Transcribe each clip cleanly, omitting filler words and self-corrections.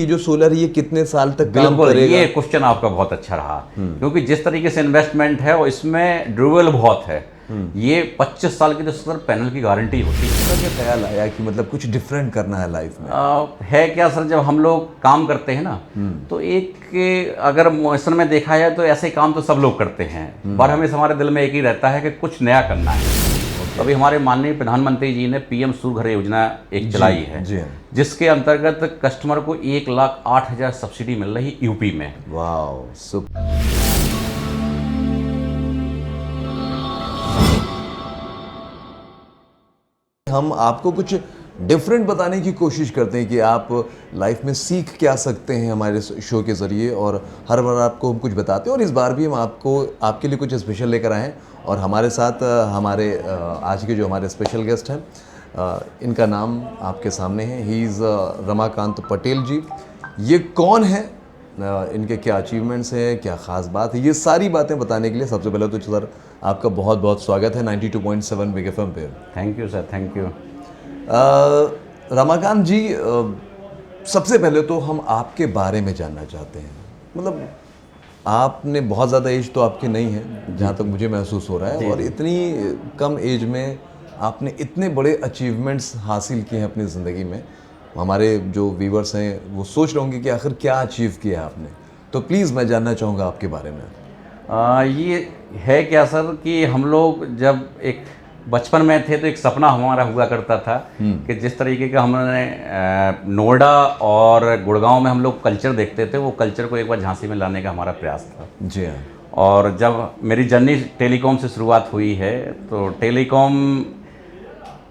ये जो सोलर ये कितने साल तक काम बिल्कुल, करेगा? ये क्वेश्चन आपका बहुत अच्छा रहा, क्योंकि जिस तरीके से इन्वेस्टमेंट है और इसमें ड्यूरेबल बहुत है। ये 25 साल की तो सोलर पैनल की गारंटी होती है। इसका क्या ख्याल आया कि मतलब कुछ डिफरेंट करना है लाइफ में? है क्या सर, जब हम लोग काम करते हैं ना, तो एक अगर मौसम में देखा जाए तो ऐसे काम तो सब लोग करते हैं, पर हमें हमारे दिल में एक ही रहता है कि कुछ नया करना है। अभी हमारे माननीय प्रधानमंत्री जी ने पीएम सूर्य घर योजना एक चलाई है, जी हाँ। जिसके जिसके अंतर्गत कस्टमर को 1,08,000 सब्सिडी मिल रही यूपी में। Wow, super. हम आपको कुछ डिफरेंट बताने की कोशिश करते हैं कि आप लाइफ में सीख क्या सकते हैं हमारे शो के ज़रिए, और हर बार आपको हम कुछ बताते हैं, और इस बार भी हम आपके लिए कुछ स्पेशल लेकर आए हैं। और हमारे साथ हमारे आज के जो हमारे स्पेशल गेस्ट हैं, इनका नाम आपके सामने है। ही इज़ रमाकांत पटेल जी। ये कौन है, इनके क्या अचीवमेंट्स हैं, क्या ख़ास बात है, ये सारी बातें बताने के लिए सबसे पहले तो सर आपका बहुत बहुत स्वागत है 92.7 बिग एफएम पे। Thank you sir, thank you. Ramakant ji, सबसे पहले तो हम आपके बारे में जानना चाहते हैं। मतलब आपने बहुत ज़्यादा एज तो आपकी नहीं है जहाँ तक मुझे महसूस हो रहा है, और इतनी कम एज में आपने इतने बड़े अचीवमेंट्स हासिल किए हैं अपनी ज़िंदगी में। हमारे जो व्यूवर्स हैं वो सोच रहे होंगे कि आखिर क्या अचीव किया आपने, तो प्लीज़ मैं जानना चाहूँगा आपके बारे में। ये है क्या सर कि हम लोग जब एक बचपन में थे तो एक सपना हमारा हुआ करता था कि जिस तरीके का हमने नोएडा और गुड़गांव में हम लोग कल्चर देखते थे, वो कल्चर को एक बार झांसी में लाने का हमारा प्रयास था। जी हाँ। और जब मेरी जर्नी टेलीकॉम से शुरुआत हुई है, तो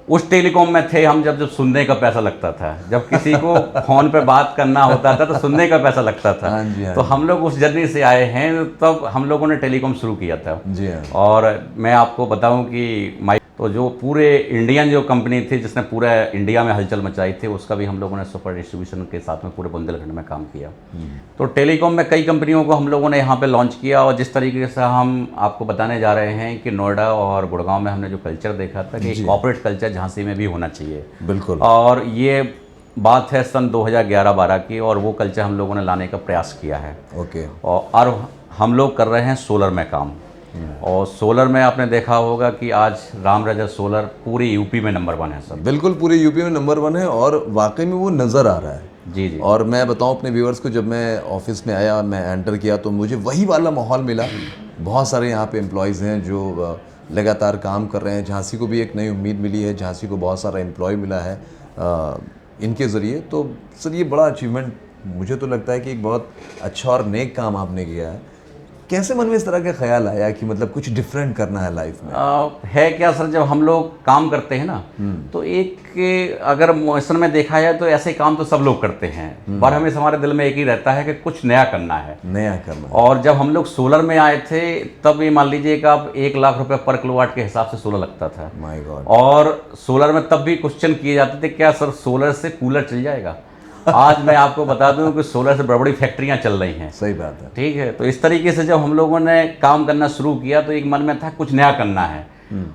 उस टेलीकॉम में थे हम जब सुनने का पैसा लगता था, जब किसी को फ़ोन पे बात करना होता था तो सुनने का पैसा लगता था। हाँ जी, हाँ तो जी। हम लोग उस जर्नी से आए हैं, तब हम लोगों ने टेलीकॉम शुरू किया था। जी हाँ। और मैं आपको बताऊं कि तो जो पूरे इंडियन जो कंपनी थी जिसने पूरे इंडिया में हलचल मचाई थी, उसका भी हम लोगों ने सुपर डिस्ट्रीब्यूशन के साथ में पूरे बुंदेलखंड में काम किया। तो टेलीकॉम में कई कंपनियों को हम लोगों ने यहाँ पे लॉन्च किया, और जिस तरीके से हम आपको बताने जा रहे हैं कि नोएडा और गुड़गांव में हमने जो कल्चर देखा था कि कॉर्पोरेट कल्चर झांसी में भी होना चाहिए। बिल्कुल। और ये बात है सन 2011-12 की, और वो कल्चर हम लोगों ने लाने का प्रयास किया है। ओके। और हम लोग कर रहे हैं सोलर में काम। और सोलर में आपने देखा होगा कि आज राम राजा सोलर पूरे यूपी में नंबर 1 है सर। बिल्कुल, पूरे यूपी में नंबर 1 है, और वाकई में वो नज़र आ रहा है। जी जी। और मैं बताऊं अपने व्यूअर्स को, जब मैं ऑफिस में आया, मैं एंटर किया, तो मुझे वही वाला माहौल मिला। बहुत सारे यहाँ पे एम्प्लॉयज़ हैं जो लगातार काम कर रहे हैं। झांसी को भी एक नई उम्मीद मिली है, झांसी को बहुत सारा एम्प्लॉय मिला है इनके ज़रिए। तो सर ये बड़ा अचीवमेंट मुझे तो लगता है कि एक बहुत अच्छा और नेक काम आपने किया है। कैसे मन में इस तरह का ख्याल आया कि मतलब कुछ डिफरेंट करना है लाइफ में? है क्या सर, जब हम लोग काम करते हैं ना, तो एक अगर मौसम में देखा जाए तो ऐसे काम तो सब लोग करते हैं, पर हमें हमारे दिल में एक ही रहता है कि कुछ नया करना है। नया करना है। और जब हम लोग सोलर में आए थे, तब ये मान लीजिए कि आप 1,00,000 रुपये पर किलोवाट के हिसाब से सोलर लगता था। My God. और सोलर में तब भी क्वेश्चन किए जाते थे, क्या सर सोलर से कूलर चल जाएगा? आज मैं आपको बता दूं कि सोलर से बड़ी बड़ी फैक्ट्रियां चल रही हैं। सही बात है। ठीक है। तो इस तरीके से जब हम लोगों ने काम करना शुरू किया, तो एक मन में था कुछ नया करना है।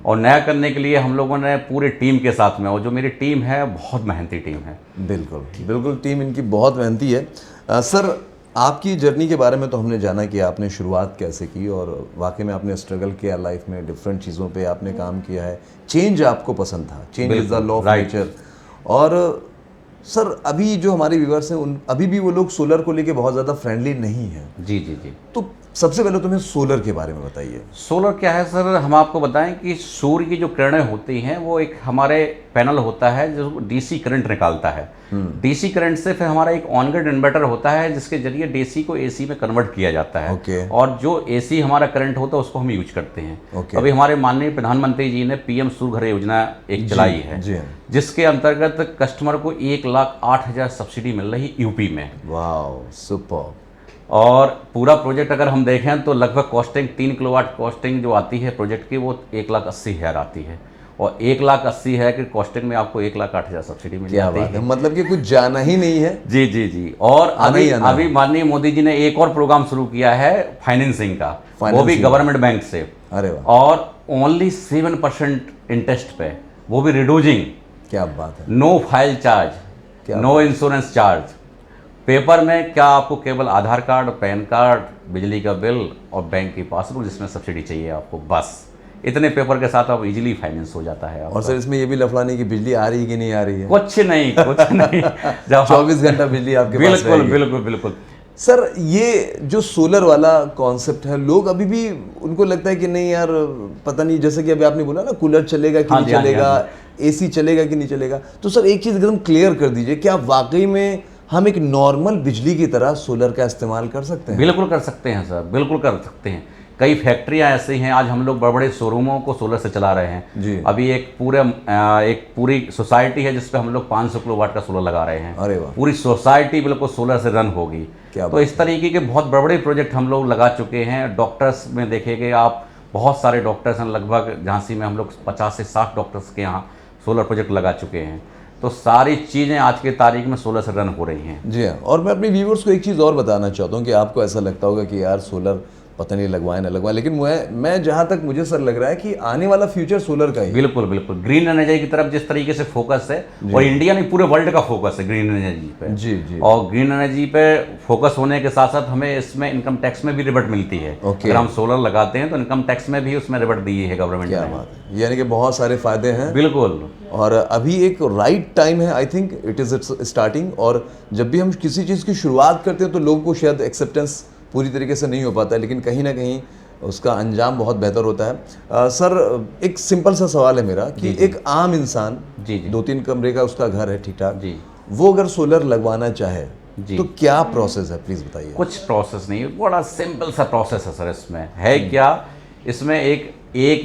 और नया करने के लिए हम लोगों ने पूरी टीम के साथ में, और जो मेरी टीम है बहुत मेहनती टीम है। बिल्कुल बिल्कुल, टीम इनकी बहुत मेहनती है। सर आपकी जर्नी के बारे में तो हमने जाना कि आपने शुरुआत कैसे की, और वाकई में आपने स्ट्रगल किया लाइफ में, डिफरेंट चीज़ों पे आपने काम किया है। चेंज आपको पसंद था, change is the law of nature. और सर अभी जो हमारे व्यूअर्स हैं अभी भी वो लोग सोलर को लेके बहुत ज़्यादा फ्रेंडली नहीं हैं। जी जी जी। तो सबसे पहले तुम्हें सोलर के बारे में बताइए। सोलर क्या है सर, हम आपको बताएं कि सूर्य की जो किरणें होती हैं, वो एक हमारे पैनल होता है जो डीसी करंट निकालता है। डीसी करंट से फिर हमारा एक ऑन ग्रिड इन्वर्टर होता है, जिसके जरिए डीसी को एसी में कन्वर्ट किया जाता है। ओके। और जो एसी हमारा करंट होता है उसको हम यूज करते हैं। ओके। अभी हमारे माननीय प्रधानमंत्री जी ने पीएम सूर्य घर योजना एक चलाई है, जी। जिसके अंतर्गत कस्टमर को 1,08,000 सब्सिडी मिल रही यूपी में। Wow, super. और पूरा प्रोजेक्ट अगर हम देखें तो लगभग कॉस्टिंग 3 किलोवाट कॉस्टिंग जो आती है प्रोजेक्ट की, वो 1,80,000 आती है। और 1,80,000 की कॉस्टिंग में आपको 1,08,000 सब्सिडी मिल जाती है। मतलब कि कुछ जाना ही नहीं है। जी जी जी। और अभी माननीय मोदी जी ने एक और प्रोग्राम शुरू किया है फाइनेंसिंग का, वो भी गवर्नमेंट बैंक से। अरे वाह। और ओनली 7% इंटरेस्ट पे, वो भी रिड्यूसिंग। क्या बात है। No file charge, no insurance charge, paper में क्या, आपको केवल आधार कार्ड, पैन कार्ड, बिजली का बिल और बैंक की पासबुक जिसमें सब्सिडी चाहिए आपको, बस इतने पेपर के साथ आप इजीली फाइनेंस हो जाता है आपका। और सर इसमें ये भी लफड़ा नहीं कि बिजली आ रही है कि नहीं आ रही है, कुछ नहीं कुछ नहीं। जब 24 घंटा बिजली आपके पास बिल्कुल रहेगी। बिल्कुल बिल्कुल। सर ये जो सोलर वाला कॉन्सेप्ट है, लोग अभी भी उनको लगता है कि नहीं यार पता नहीं, जैसे कि अभी आपने बोला ना कूलर चलेगा कि हाँ नहीं जी, हाँ जी, चलेगा, हाँ एसी चलेगा कि नहीं चलेगा। तो सर एक चीज़ एकदम क्लियर कर दीजिए, क्या वाकई में हम एक नॉर्मल बिजली की तरह सोलर का इस्तेमाल कर सकते हैं? बिल्कुल कर सकते हैं सर, बिल्कुल कर सकते हैं। कई फैक्ट्रियां ऐसी हैं, आज हम लोग बड़े बड़े शोरूमों को सोलर से चला रहे हैं जी। अभी एक पूरी सोसाइटी है जिस पे हम लोग 500 किलोवाट का सोलर लगा रहे हैं। अरे वाह, पूरी सोसाइटी बिल्कुल सोलर से रन होगी। क्या तो इस तरीके के बहुत बड़े बड़े प्रोजेक्ट हम लोग लगा चुके हैं। डॉक्टर्स में देखेंगे आप, बहुत सारे डॉक्टर्स हैं, लगभग झांसी में हम लोग 50 से 60 डॉक्टर्स के यहाँ सोलर प्रोजेक्ट लगा चुके हैं। तो सारी चीज़ें आज की तारीख में सोलर से रन हो रही हैं। जी हाँ। और मैं अपने व्यूवर्स को एक चीज़ और बताना चाहता हूँ कि आपको ऐसा लगता होगा कि यार सोलर पता नहीं लगवाए ना लगवाए, लेकिन मैं जहाँ तक मुझे सर लग रहा है कि आने वाला फ्यूचर सोलर का ही। बिल्कुल बिल्कुल, ग्रीन एनर्जी की तरफ जिस तरीके से फोकस है, और इंडिया नहीं पूरे वर्ल्ड का फोकस है ग्रीन एनर्जी पे। जी जी। और ग्रीन एनर्जी पे फोकस होने के साथ साथ हमें इसमें इनकम टैक्स में भी रिबेट मिलती है। अगर हम सोलर लगाते हैं तो इनकम टैक्स में भी उसमें रिबेट दी है गवर्नमेंट क्या ने। बात है, यानी कि बहुत सारे फायदे हैं। बिल्कुल। और अभी एक राइट टाइम है, I think it is starting. और जब भी हम किसी चीज़ की शुरुआत करते हैं तो लोगों को शायद एक्सेप्टेंस पूरी तरीके से नहीं हो पाता है, लेकिन कहीं ना कहीं उसका अंजाम बहुत बेहतर होता है। सर एक सिंपल सा सवाल है मेरा कि एक आम इंसान, जी जी 2-3 कमरे का उसका घर है ठीक ठाक, जी वो अगर सोलर लगवाना चाहे जी। तो क्या प्रोसेस है, प्लीज़ बताइए। कुछ प्रोसेस नहीं है, बड़ा सिंपल सा प्रोसेस है सर। इसमें है क्या, इसमें एक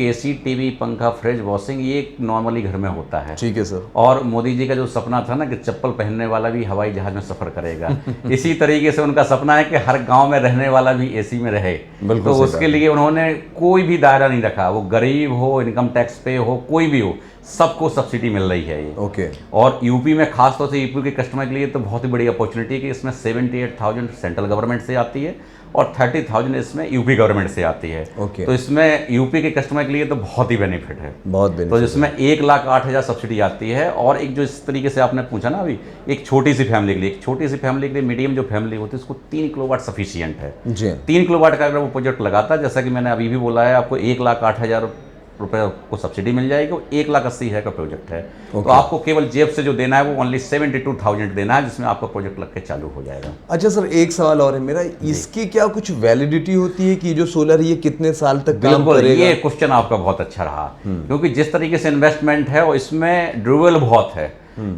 एसी, टीवी, पंखा, फ्रिज, वॉशिंग, ये नॉर्मली घर में होता है। ठीक है सर। और मोदी जी का जो सपना था ना कि चप्पल पहनने वाला भी हवाई जहाज में सफ़र करेगा, इसी तरीके से उनका सपना है कि हर गांव में रहने वाला भी एसी में रहे। बिल्कुल तो सही उसके लिए उन्होंने कोई भी दायरा नहीं रखा, वो गरीब हो, इनकम टैक्स पे हो, कोई भी हो, सबको सब्सिडी मिल रही है ये। ओके। और यूपी में खास तौर से यूपी के कस्टमर के लिए तो बहुत ही बड़ी अपॉर्चुनिटी है कि इसमें 78,000 सेंट्रल गवर्नमेंट से आती है और 30,000 इसमें यूपी गवर्नमेंट से आती है। ओके। तो इसमें यूपी के कस्टमर के लिए तो बहुत ही बेनिफिट है। बहुत तो बेनिफिट। जिसमें 1,08,000 सब्सिडी आती है। और एक जो इस तरीके से आपने पूछा ना अभी, एक छोटी सी फैमिली के लिए, एक छोटी सी फैमिली के लिए, मीडियम जो फैमिली होती है उसको 3 किलोवाट सफिशियंट है। जी। 3 किलोवाट का अगर वो प्रोजेक्ट लगाता है, जैसा कि मैंने अभी भी बोला है आपको, 1,08,000 रुपये को सब्सिडी मिल जाएगी। 1,80,000 का प्रोजेक्ट है। तो आपको केवल जेब से जो देना है वो ओनली 72,000 देना है, जिसमें आपका प्रोजेक्ट लग के चालू हो जाएगा। अच्छा सर, एक सवाल और है मेरा, इसकी क्या कुछ वैलिडिटी होती है कि जो सोलर ये कितने साल तक काम बिल्कुल, करेगा? ये क्वेश्चन आपका बहुत अच्छा रहा, क्योंकि जिस तरीके से इन्वेस्टमेंट है और इसमें ड्यूरेबल बहुत है।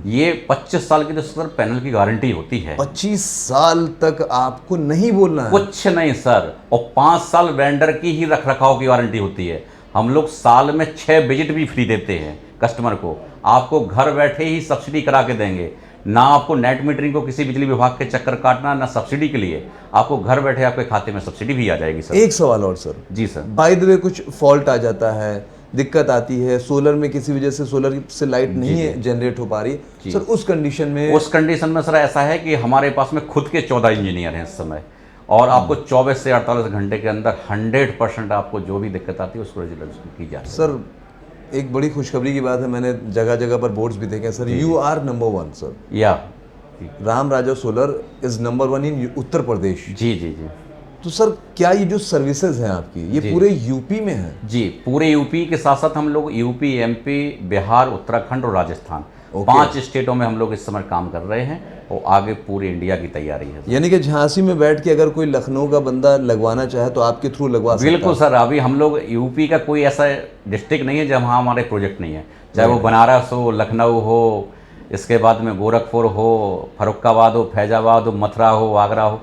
ये 25 साल की तो सर पैनल की गारंटी होती है। 25 साल तक आपको नहीं बोलना है? कुछ नहीं सर। और 5 साल वेंडर की ही रख रखाव की वारंटी होती है। हम लोग साल में 6 विजिट भी फ्री देते हैं कस्टमर को। आपको घर बैठे ही सब्सिडी करा के देंगे, ना आपको नेट मीटरिंग को किसी बिजली विभाग के चक्कर काटना, ना सब्सिडी के लिए। आपको घर बैठे आपके खाते में सब्सिडी भी आ जाएगी सर। एक सवाल और सर। जी सर। बाय द वे कुछ फॉल्ट आ जाता है, दिक्कत आती है सोलर में, किसी वजह से सोलर से लाइट नहीं है जनरेट हो पा रही सर, उस कंडीशन में सर ऐसा है कि हमारे पास में खुद के 14 इंजीनियर हैं इस समय, और आपको 24 से 48 घंटे के अंदर 100% आपको जो भी दिक्कत आती है उसको रेजोल्यूशन की जाती है। सर एक बड़ी खुशखबरी की बात है, मैंने जगह जगह पर बोर्ड्स भी देखे हैं sir, you are number 1 sir. या Ram Raja solar is number 1 in Uttar Pradesh. जी जी जी। तो सर क्या ये जो सर्विसेज हैं आपकी, ये पूरे यूपी में हैं? जी, पूरे यूपी के साथ साथ हम लोग यूपी, एमपी, बिहार, उत्तराखंड और राजस्थान, 5 स्टेटों में हम लोग इस समय काम कर रहे हैं, और आगे पूरी इंडिया की तैयारी है। यानी कि झांसी में बैठ के अगर कोई लखनऊ का बंदा लगवाना चाहे तो आपके थ्रू लगवा सकता है? बिल्कुल सर। अभी हम लोग यूपी का कोई ऐसा डिस्ट्रिक्ट नहीं है जहाँ हमारे प्रोजेक्ट नहीं है, चाहे वो बनारस हो, लखनऊ हो, इसके बाद में गोरखपुर हो, फरुखाबाद हो, फैजाबाद हो, मथुरा हो, आगरा हो,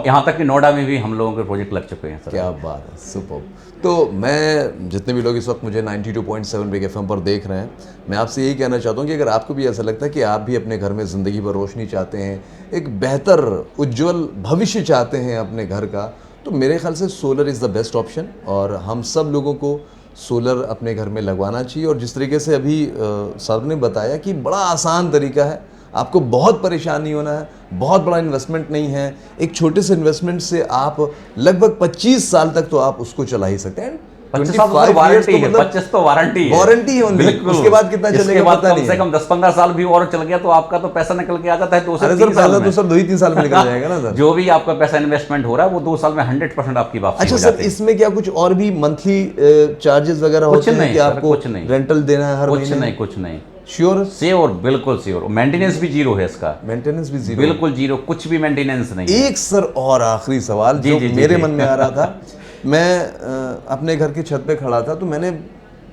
यहाँ तक कि नोएडा में भी हम लोगों के प्रोजेक्ट लग चुके हैं सर। क्या बात है, सुपर। तो मैं जितने भी लोग इस वक्त मुझे 92.7 बिग एफएम पर देख रहे हैं, मैं आपसे यही कहना चाहता हूँ कि अगर आपको भी ऐसा लगता है कि आप भी अपने घर में ज़िंदगी पर रोशनी चाहते हैं, एक बेहतर उज्जवल भविष्य चाहते हैं अपने घर का, तो मेरे ख्याल से solar is the best option. और हम सब लोगों को सोलर अपने घर में लगवाना चाहिए। और जिस तरीके से अभी सर ने बताया कि बड़ा आसान तरीका है, आपको बहुत परेशान नहीं होना है, बहुत बड़ा इन्वेस्टमेंट नहीं है, एक छोटे से इन्वेस्टमेंट से आप लगभग 25 साल तक तो आप उसको चला ही सकते हैं। 25 साल तो 25 वारंटी years है, तो 25 तो वारंटी है, वारंटी है only। बिल्कुल। उसके बाद कितना इसके चलेगा बाद पता कम नहीं से है। कम 10-15 साल भी और चल गया तो आपका तो पैसा निकल के आ जाता है 2 से अरे 3 सर साल पहला में। तो सर 2 ही 3 साल में निकल जाएगा ना सर। जो भी आपका पैसा इन्वेस्टमेंट हो रहा है वो 2 साल में 100% आपकी वापसी अच्छा हो सर, जाती है। इसमें क्या कुछ और भी मंथली चार्जेस वगैरह कुछ होते हैं नहीं कि सर, आपको कुछ नहीं। रेंटल देना है हर कुछ महीने? नहीं, कुछ नहीं। श्योर? श्योर, बिल्कुल श्योर। मेंटेनेंस भी जीरो है इसका, मेंटेनेंस भी जीरो? बिल्कुल जीरो, कुछ भी मेंटेनेंस नहीं है। एक सर और आखिरी सवाल जी, जो जी, जी, मेरे जी। मन में आ रहा था, मैं अपने घर की छत पे खड़ा था तो मैंने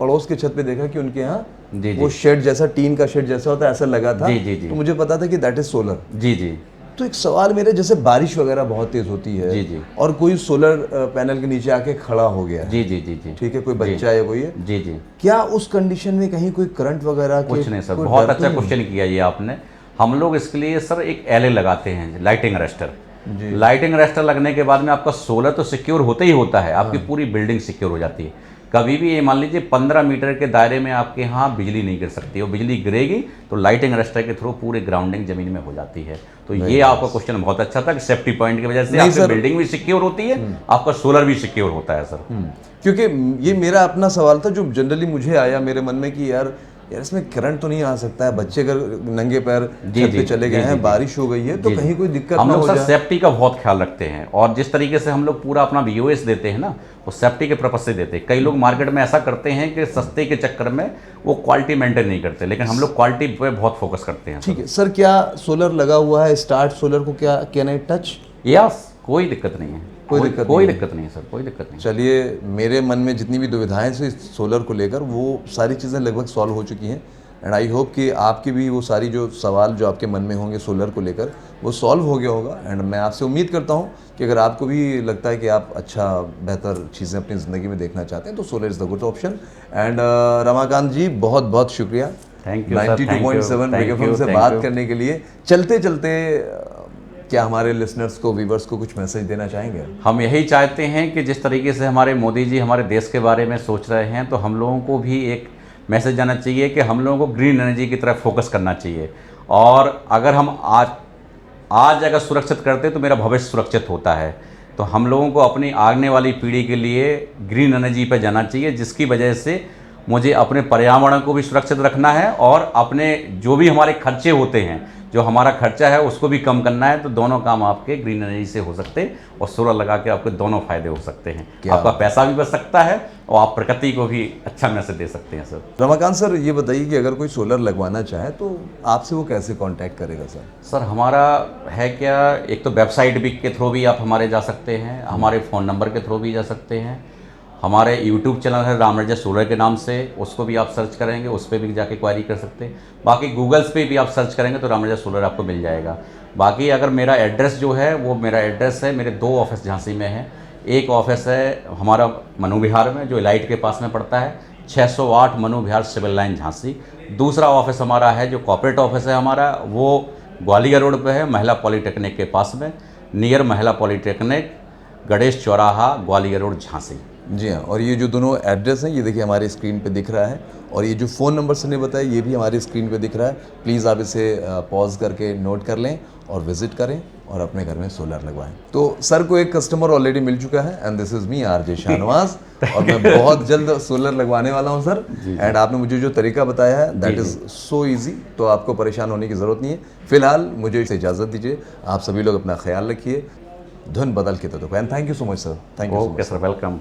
पड़ोस के छत पे देखा कि उनके यहाँ जी, वो जी। शेड जैसा, टीन का शेड जैसा होता है, ऐसा लगा था। जी, जी, जी। तो मुझे पता था कि दैट इज सोलर। जी, जी। तो एक सवाल मेरे, जैसे बारिश वगैरह बहुत तेज होती है जी, जी। और कोई सोलर पैनल के नीचे आके खड़ा हो गया है, जी, जी, जी, जी। ठीक है, कोई जी। बच्चा है कोई है, जी, जी। क्या उस कंडीशन में कहीं कोई करंट वगैरह के कुछ नहीं सर, कोई बहुत डर तो अच्छा नहीं? क्वेश्चन किया ये आपने। हम लोग इसके लिए सर एक एलए लगाते हैं, लाइटिंग अरेस्टर। जी। लाइटिंग अरेस्टर लगने के बाद में आपका सोलर तो सिक्योर होता ही होता है, आपकी पूरी बिल्डिंग सिक्योर हो जाती है। कभी भी ये मान लीजिए 15 मीटर के दायरे में आपके यहाँ बिजली नहीं गिर सकती, और बिजली गिरेगी तो लाइटिंग अरेस्टर के थ्रू पूरी ग्राउंडिंग जमीन में हो जाती है। तो ये आपका क्वेश्चन बहुत अच्छा था कि सेफ्टी पॉइंट की वजह से नहीं आपकी सर। बिल्डिंग भी सिक्योर होती है, आपका सोलर भी सिक्योर होता है सर। क्योंकि ये मेरा अपना सवाल था जो जनरली मुझे आया मेरे मन में कि यार इसमें करंट तो नहीं आ सकता है, बच्चे अगर नंगे पैर जी, छत पे जी, चले गए जी, हैं, जी, बारिश हो गई है तो जी, जी। कहीं कोई दिक्कत हम ना लोग हो सर जाए। सेफ्टी का बहुत ख्याल रखते हैं, और जिस तरीके से हम लोग पूरा अपना वीओएस देते हैं ना, वो सेफ्टी के पर्पज से देते हैं। कई लोग मार्केट में ऐसा करते हैं कि सस्ते के चक्कर में वो क्वालिटी मेंटेन नहीं करते, लेकिन हम लोग क्वालिटी पे बहुत फोकस करते हैं। ठीक है सर, क्या सोलर लगा हुआ है स्टार्ट सोलर को, क्या कैन आई टच? यस, कोई दिक्कत नहीं है, कोई दिक्कत नहीं कोई है। दिक्कत नहीं है सर, कोई दिक्कत नहीं। चलिए, मेरे मन में जितनी भी दुविधाएं थी इस सोलर को लेकर वो सारी चीज़ें लगभग सॉल्व हो चुकी हैं, एंड आई होप कि आपकी भी वो सारी जो सवाल जो आपके मन में होंगे सोलर को लेकर वो सॉल्व हो गया होगा। एंड मैं आपसे उम्मीद करता हूँ कि अगर आपको भी लगता है कि आप अच्छा बेहतर चीज़ें अपनी ज़िंदगी में देखना चाहते हैं तो solar is the good option. And Ramakant ji, बहुत बहुत शुक्रिया thank you sir, thank you, 92.7 Big FM से थैंक बात यू। करने के लिए। चलते चलते क्या हमारे लिसनर्स को, व्यूवर्स को कुछ मैसेज देना चाहेंगे? हम यही चाहते हैं कि जिस तरीके से हमारे मोदी जी हमारे देश के बारे में सोच रहे हैं, तो हम लोगों को भी एक मैसेज जाना चाहिए कि हम लोगों को ग्रीन एनर्जी की तरफ फोकस करना चाहिए। और अगर हम आज अगर सुरक्षित करते तो मेरा भविष्य सुरक्षित होता है। तो हम लोगों को अपनी आने वाली पीढ़ी के लिए ग्रीन एनर्जी पर जाना चाहिए, जिसकी वजह से मुझे अपने पर्यावरण को भी सुरक्षित रखना है और अपने जो भी हमारे खर्चे होते हैं, जो हमारा खर्चा है उसको भी कम करना है। तो दोनों काम आपके ग्रीन एनर्जी से हो सकते हैं, और सोलर लगा के आपके दोनों फायदे हो सकते हैं। आपका पैसा भी बच सकता है और आप प्रकृति को भी अच्छा मैसेज दे सकते हैं सर। रमाकांत सर, ये बताइए कि अगर कोई सोलर लगवाना चाहे तो आपसे वो कैसे कांटेक्ट करेगा सर? सर हमारा है क्या, एक तो वेबसाइट भी के थ्रू भी आप हमारे जा सकते हैं, हमारे फ़ोन नंबर के थ्रू भी जा सकते हैं। हमारे यूट्यूब चैनल है रामराजा सोलर के नाम से, उसको भी आप सर्च करेंगे, उस पर भी जाके क्वारी कर सकते हैं। बाकी गूगल्स पे भी आप सर्च करेंगे तो रामराजा सोलर आपको मिल जाएगा। बाकी अगर मेरा एड्रेस जो है वो मेरा एड्रेस है, मेरे 2 ऑफिस झांसी में है। एक ऑफिस है हमारा मनु विहार में जो इलाइट के पास में पड़ता है, 608 मनु विहार सिविल लाइन झांसी। दूसरा ऑफिस हमारा है जो कॉर्पोरेट ऑफिस है हमारा, वो ग्वालियर रोड पे है, महिला पॉलीटेक्निक के पास में, नियर महिला पॉलीटेक्निक, गणेश चौराहा, ग्वालियर रोड, झांसी। जी हाँ, और ये जो दोनों एड्रेस हैं ये देखिए हमारे स्क्रीन पे दिख रहा है, और ये जो फ़ोन नंबर सर ने बताया ये भी हमारी स्क्रीन पे दिख रहा है। प्लीज़ आप इसे पॉज करके नोट कर लें और विजिट करें और अपने घर में सोलर लगवाएं। तो सर को एक कस्टमर ऑलरेडी मिल चुका है, and this is me RJ Shahnawaz, और मैं बहुत जल्द सोलर लगवाने वाला हूं सर। एंड आपने मुझे जो तरीका बताया है दैट इज़ सो ईजी, तो आपको परेशान होने की ज़रूरत नहीं है। फिलहाल मुझे इसे इजाज़त दीजिए, आप सभी लोग अपना ख्याल रखिए। धुन बदल के तो and thank you so much sir, thank you so okay much. Sir, welcome.